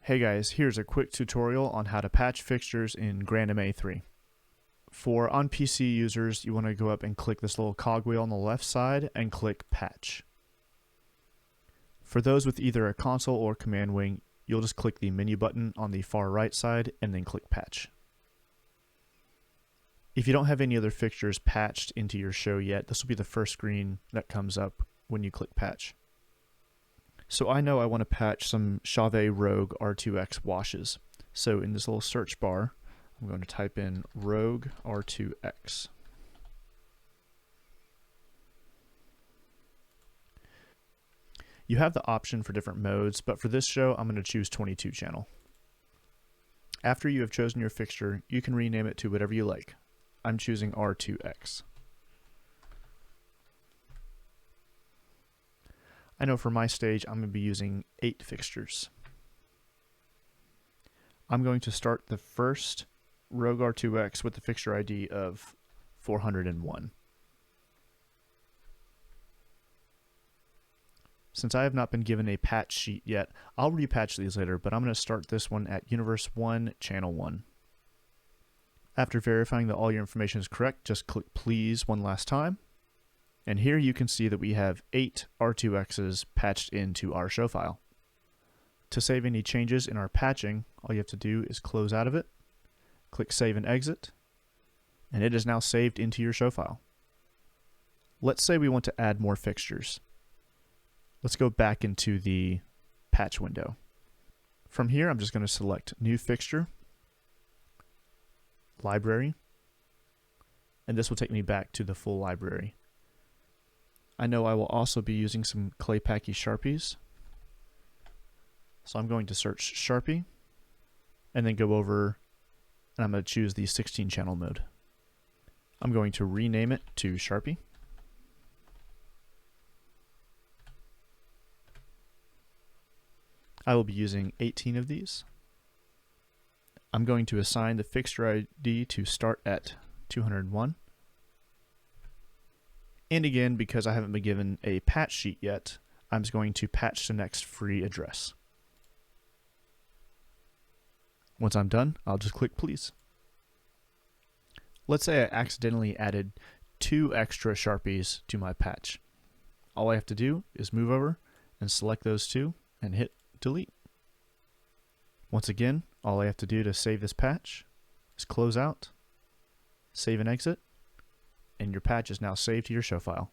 Hey guys, here's a quick tutorial on how to patch fixtures in GrandMA3. For on-PC users, you want to go up and click this little cogwheel on the left side and click Patch. For those with either a console or command wing, you'll just click the menu button on the far right side and then click Patch. If you don't have any other fixtures patched into your show yet, this will be the first screen that comes up when you click Patch. So I know I want to patch some Chauvet Rogue R2X washes. So in this little search bar, I'm going to type in Rogue R2X. You have the option for different modes, but for this show, I'm going to choose 22 channel. After you have chosen your fixture, you can rename it to whatever you like. I'm choosing R2X. I know for my stage, I'm going to be using 8 fixtures. I'm going to start the first Rogue R2X with the fixture ID of 401. Since I have not been given a patch sheet yet, I'll repatch these later, but I'm going to start this one at Universe 1, Channel 1. After verifying that all your information is correct, just click Please one last time. And here you can see that we have 8 R2Xs patched into our show file. To save any changes in our patching, all you have to do is close out of it, click Save and Exit, and it is now saved into your show file. Let's say we want to add more fixtures. Let's go back into the patch window. From here, I'm just going to select New Fixture, Library, and this will take me back to the full library. I know I will also be using some clay packy Sharpies. So I'm going to search Sharpie and then go over and I'm going to choose the 16 channel mode. I'm going to rename it to Sharpie. I will be using 18 of these. I'm going to assign the fixture ID to start at 201. And again, because I haven't been given a patch sheet yet, I'm just going to patch the next free address. Once I'm done, I'll just click Please. Let's say I accidentally added 2 extra Sharpies to my patch. All I have to do is move over and select those 2 and hit Delete. Once again, all I have to do to save this patch is close out, save and exit, and your patch is now saved to your show file.